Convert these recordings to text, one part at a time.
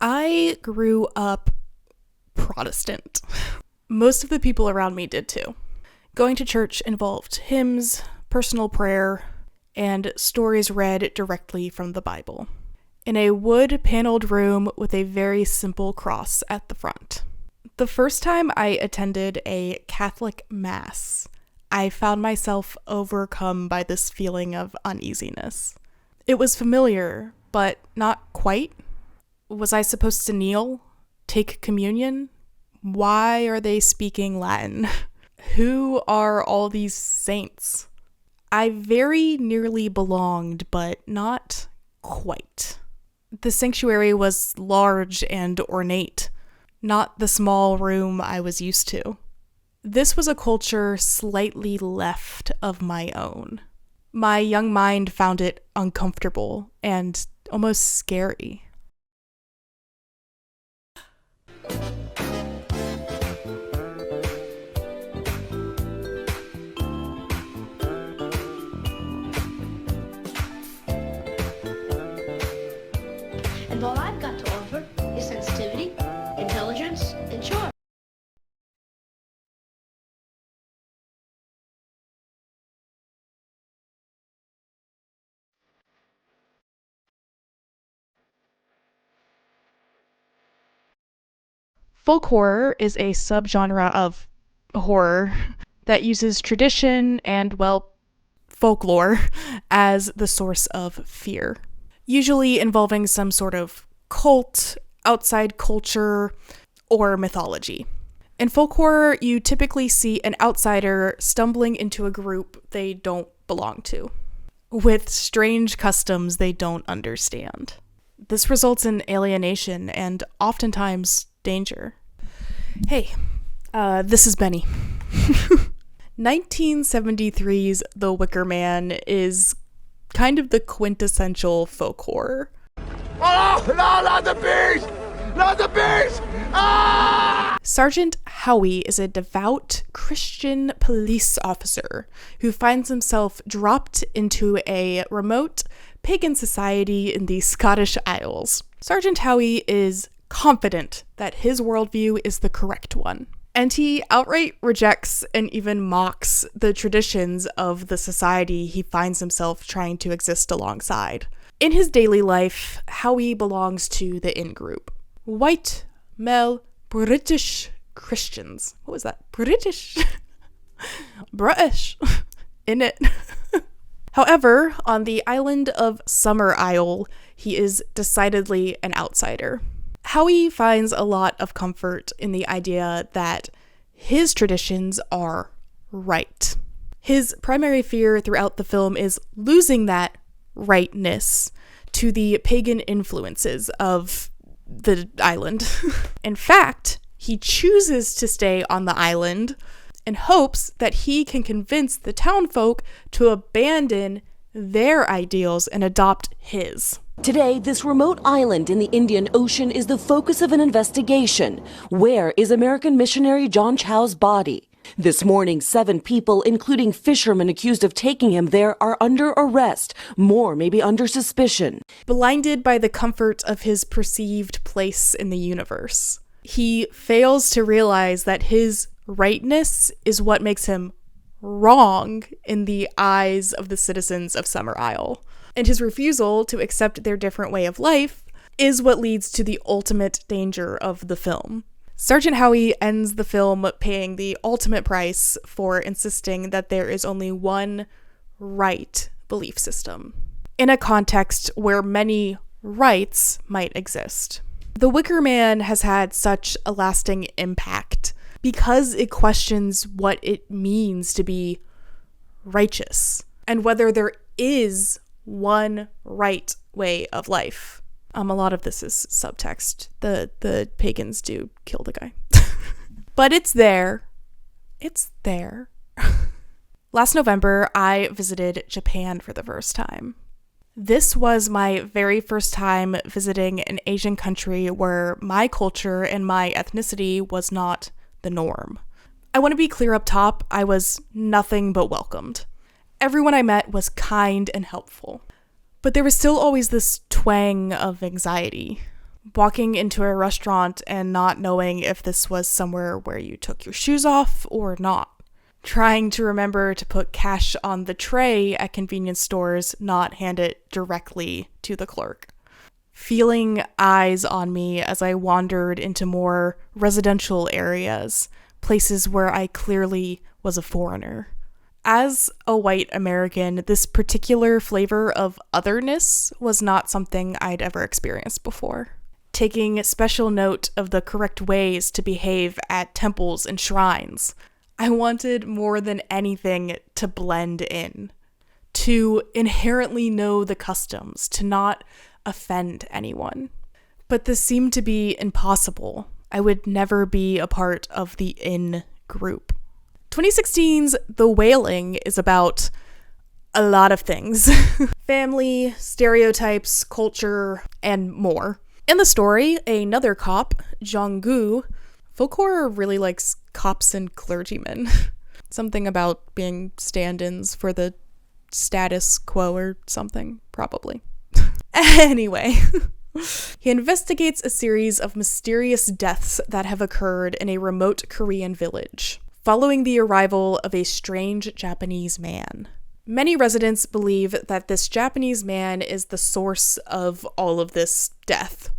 I grew up Protestant. Most of the people around me did too. Going to church involved hymns, personal prayer, and stories read directly from the Bible, in a wood-paneled room with a very simple cross at the front. The first time I attended a Catholic Mass, I found myself overcome by this feeling of uneasiness. It was familiar, but not quite. Was I supposed to kneel? Take communion? Why are they speaking Latin? Who are all these saints? I very nearly belonged, but not quite. The sanctuary was large and ornate, not the small room I was used to. This was a culture slightly left of my own. My young mind found it uncomfortable and almost scary. And all I've got to offer is sensitivity, intelligence, and charm. Folk horror is a subgenre of horror that uses tradition and, well, folklore as the source of fear, usually involving some sort of cult, outside culture, or mythology. In folk horror, you typically see an outsider stumbling into a group they don't belong to, with strange customs they don't understand. This results in alienation and oftentimes danger. Hey, this is Benny. 1973's The Wicker Man is kind of the quintessential folk horror. Oh, no, not the bees! Not the bees! Ah! Sergeant Howie is a devout Christian police officer who finds himself dropped into a remote pagan society in the Scottish Isles. Sergeant Howie is confident that his worldview is the correct one, and he outright rejects and even mocks the traditions of the society he finds himself trying to exist alongside. In his daily life, Howie belongs to the in-group. White, male, British Christians. What was that? British? British. In it. However, on the island of Summer Isle, he is decidedly an outsider. Howie finds a lot of comfort in the idea that his traditions are right. His primary fear throughout the film is losing that rightness to the pagan influences of the island. In fact, he chooses to stay on the island in hopes that he can convince the townfolk to abandon their ideals and adopt his. Today, this remote island in the Indian Ocean is the focus of an investigation. Where is American missionary John Chow's body? This morning, 7 people, including fishermen accused of taking him there, are under arrest. More may be under suspicion. Blinded by the comfort of his perceived place in the universe, he fails to realize that his rightness is what makes him wrong in the eyes of the citizens of Summer Isle. And his refusal to accept their different way of life is what leads to the ultimate danger of the film. Sergeant Howie ends the film paying the ultimate price for insisting that there is only one right belief system, in a context where many rights might exist. The Wicker Man has had such a lasting impact because it questions what it means to be righteous and whether there is one right way of life. A lot of this is subtext. The pagans do kill the guy. But it's there. It's there. Last November, I visited Japan for the first time. This was my very first time visiting an Asian country where my culture and my ethnicity was not the norm. I want to be clear up top, I was nothing but welcomed. Everyone I met was kind and helpful. But there was still always this twang of anxiety. walking into a restaurant and not knowing if this was somewhere where you took your shoes off or not. Trying to remember to put cash on the tray at convenience stores, not hand it directly to the clerk. Feeling eyes on me as I wandered into more residential areas, places where I clearly was a foreigner. As a white American, this particular flavor of otherness was not something I'd ever experienced before. Taking special note of the correct ways to behave at temples and shrines, I wanted more than anything to blend in, to inherently know the customs, to not offend anyone. But this seemed to be impossible. I would never be a part of the in group. 2016's The Wailing is about a lot of things. Family, stereotypes, culture, and more. In the story, another cop, Jong-gu, folk horror really likes cops and clergymen. Something about being stand-ins for the status quo or something, probably. Anyway, he investigates a series of mysterious deaths that have occurred in a remote Korean village, following the arrival of a strange Japanese man. Many residents believe that this Japanese man is the source of all of this death,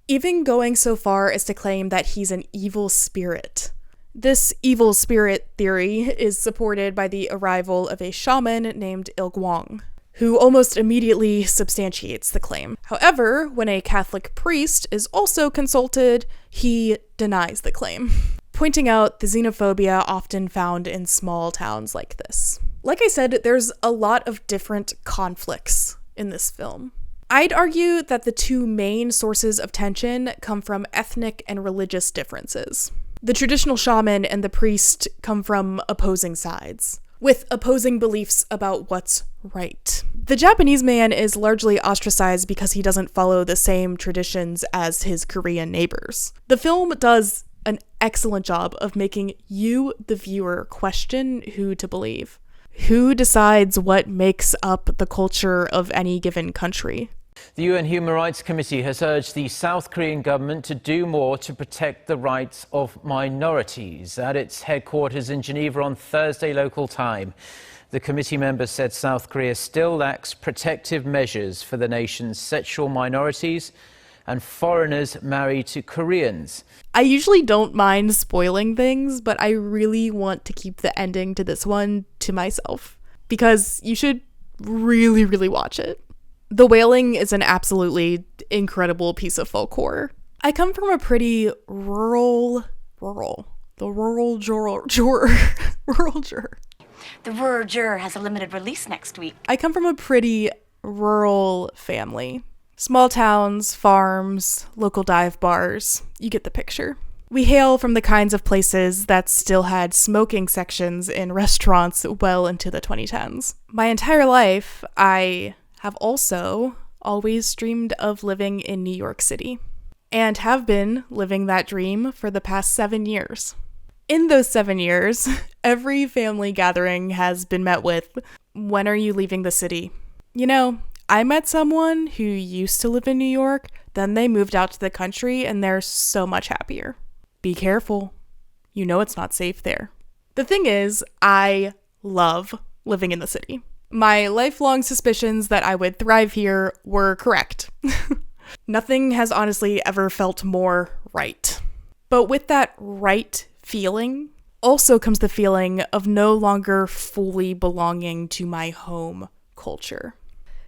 even going so far as to claim that he's an evil spirit. This evil spirit theory is supported by the arrival of a shaman named Il-gwang, who almost immediately substantiates the claim. However, when a Catholic priest is also consulted, he denies the claim, pointing out the xenophobia often found in small towns like this. Like I said, there's a lot of different conflicts in this film. I'd argue that the two main sources of tension come from ethnic and religious differences. The traditional shaman and the priest come from opposing sides, with opposing beliefs about what's right. The Japanese man is largely ostracized because he doesn't follow the same traditions as his Korean neighbors. The film does an excellent job of making you, the viewer, question who to believe. Who decides what makes up the culture of any given country? The UN Human Rights Committee has urged the South Korean government to do more to protect the rights of minorities. At its headquarters in Geneva on Thursday local time, the committee members said South Korea still lacks protective measures for the nation's sexual minorities and foreigners married to Koreans. I usually don't mind spoiling things, but I really want to keep the ending to this one to myself, because you should really, really watch it. The Wailing is an absolutely incredible piece of folk horror. I come from a pretty rural juror. The rural juror has a limited release next week. I come from a pretty rural family. Small towns, farms, local dive bars. You get the picture. We hail from the kinds of places that still had smoking sections in restaurants well into the 2010s. My entire life, I have also always dreamed of living in New York City, and have been living that dream for the past 7 years. In those 7 years, every family gathering has been met with, "When are you leaving the city?" You know, I met someone who used to live in New York, then they moved out to the country, and they're so much happier. Be careful. You know it's not safe there. The thing is, I love living in the city. My lifelong suspicions that I would thrive here were correct. Nothing has honestly ever felt more right. But with that right feeling also comes the feeling of no longer fully belonging to my home culture.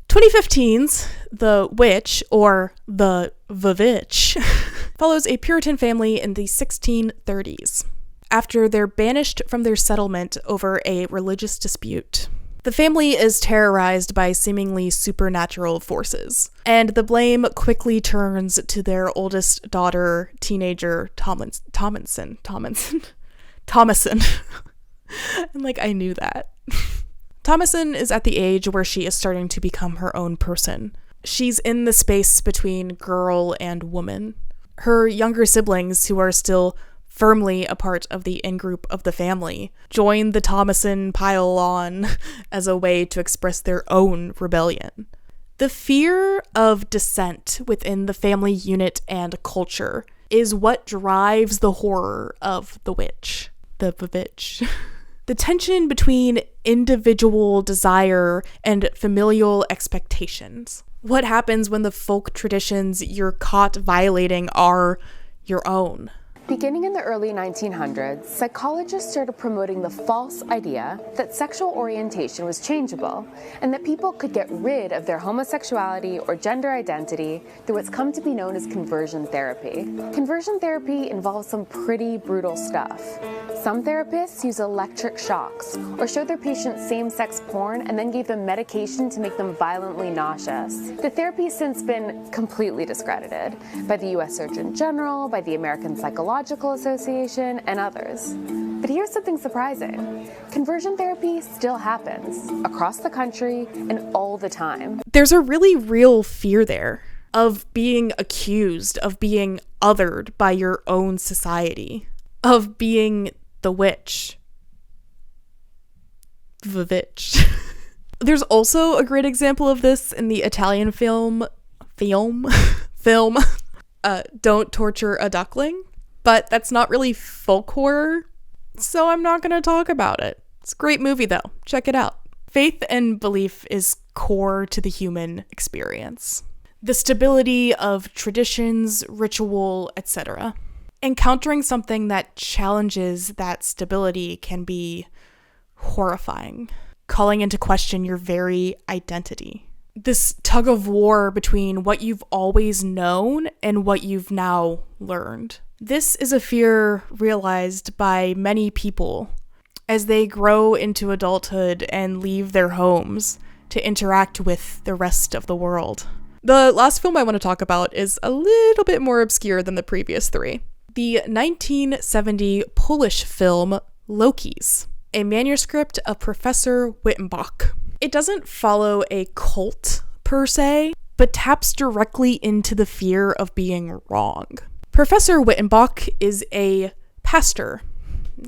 2015's The Witch, or The Vavitch, follows a Puritan family in the 1630s, after they're banished from their settlement over a religious dispute. The family is terrorized by seemingly supernatural forces, and the blame quickly turns to their oldest daughter, teenager Thomasin. And I knew that. Thomasin is at the age where she is starting to become her own person. She's in the space between girl and woman. Her younger siblings, who are still firmly a part of the in-group of the family, join the Thomasin pile-on as a way to express their own rebellion. The fear of dissent within the family unit and culture is what drives the horror of The Witch. The Witch. The tension between individual desire and familial expectations. What happens when the folk traditions you're caught violating are your own? Beginning in the early 1900s, psychologists started promoting the false idea that sexual orientation was changeable and that people could get rid of their homosexuality or gender identity through what's come to be known as conversion therapy. Conversion therapy involves some pretty brutal stuff. Some therapists use electric shocks or showed their patients same-sex porn and then gave them medication to make them violently nauseous. The therapy has since been completely discredited by the U.S. Surgeon General, by the American Psychological Association, and others. But here's something surprising. Conversion therapy still happens across the country and all the time. There's a really real fear there of being accused, of being othered by your own society, of being the witch. The witch. There's also a great example of this in the Italian film, Don't Torture a Duckling. But that's not really folk horror, so I'm not going to talk about it. It's a great movie, though. Check it out. Faith and belief is core to the human experience. The stability of traditions, ritual, etc. Encountering something that challenges that stability can be horrifying, calling into question your very identity. This tug of war between what you've always known and what you've now learned. This is a fear realized by many people as they grow into adulthood and leave their homes to interact with the rest of the world. The last film I want to talk about is a little bit more obscure than the previous three. The 1970 Polish film Loki's, a manuscript of Professor Wittenbach. It doesn't follow a cult per se, but taps directly into the fear of being wrong. Professor Wittenbach is a pastor,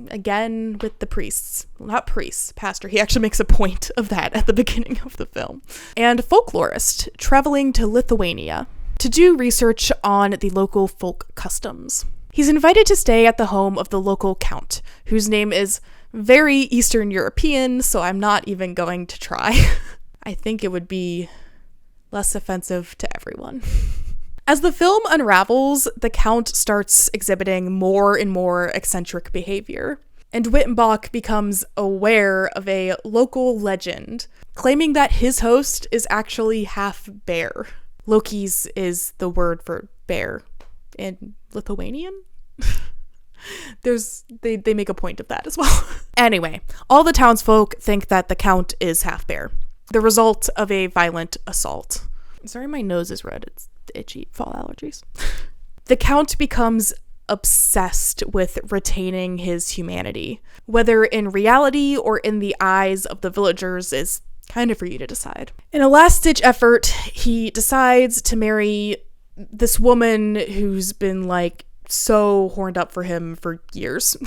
again with the priests. Well, not priests, pastor. He actually makes a point of that at the beginning of the film. And folklorist traveling to Lithuania to do research on the local folk customs. He's invited to stay at the home of the local count, whose name is very Eastern European, so I'm not even going to try. I think it would be less offensive to everyone. As the film unravels, the Count starts exhibiting more and more eccentric behavior, and Wittenbach becomes aware of a local legend claiming that his host is actually half bear. Loki's is the word for bear in Lithuanian. They make a point of that as well. Anyway, all the townsfolk think that the Count is half bear, the result of a violent assault. Sorry, my nose is red. It's itchy. Fall allergies. The Count becomes obsessed with retaining his humanity. Whether in reality or in the eyes of the villagers is kind of for you to decide. In a last-ditch effort, he decides to marry this woman who's been, so horned up for him for years.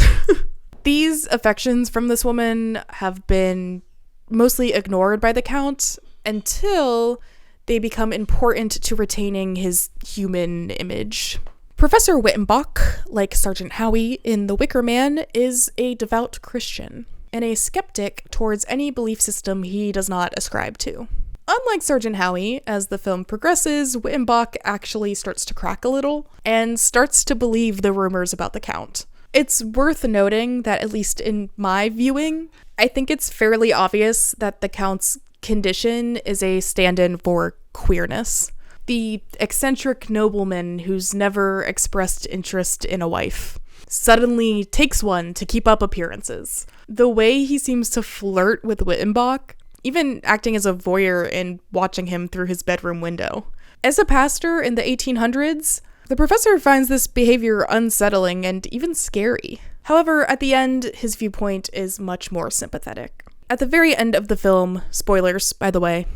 These affections from this woman have been mostly ignored by the Count until they become important to retaining his human image. Professor Wittenbach, like Sergeant Howie in The Wicker Man, is a devout Christian and a skeptic towards any belief system he does not ascribe to. Unlike Sergeant Howie, as the film progresses, Wittenbach actually starts to crack a little and starts to believe the rumors about the Count. It's worth noting that, at least in my viewing, I think it's fairly obvious that the Count's condition is a stand-in for queerness. The eccentric nobleman who's never expressed interest in a wife suddenly takes one to keep up appearances. The way he seems to flirt with Wittenbach, even acting as a voyeur and watching him through his bedroom window. As a pastor in the 1800s, the professor finds this behavior unsettling and even scary. However, at the end, his viewpoint is much more sympathetic. At the very end of the film, spoilers, by the way,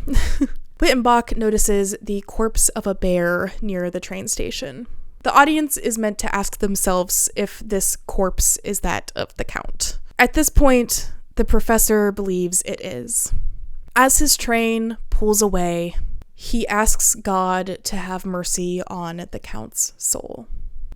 Wittenbach notices the corpse of a bear near the train station. The audience is meant to ask themselves if this corpse is that of the Count. At this point, the professor believes it is. As his train pulls away, he asks God to have mercy on the Count's soul.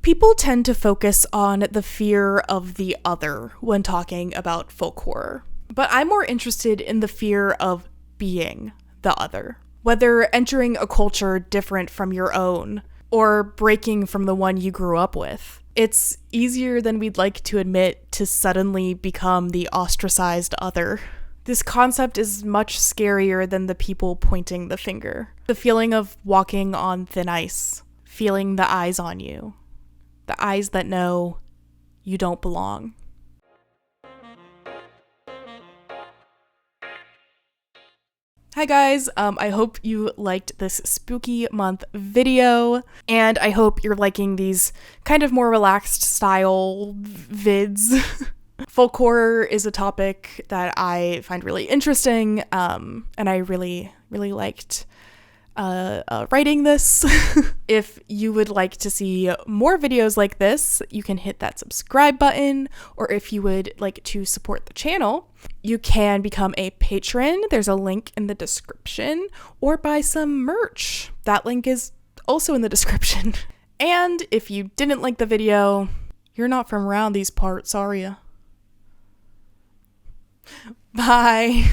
People tend to focus on the fear of the other when talking about folk horror, but I'm more interested in the fear of being the other. Whether entering a culture different from your own or breaking from the one you grew up with, it's easier than we'd like to admit to suddenly become the ostracized other. This concept is much scarier than the people pointing the finger. The feeling of walking on thin ice, feeling the eyes on you. The eyes that know you don't belong. Hi guys, I hope you liked this spooky month video, and I hope you're liking these kind of more relaxed style vids. Folk horror is a topic that I find really interesting, and I really liked writing this. If you would like to see more videos like this, you can hit that subscribe button, or if you would like to support the channel, you can become a patron. There's a link in the description, or buy some merch. That link is also in the description. And if you didn't like the video, you're not from around these parts, are you? Bye.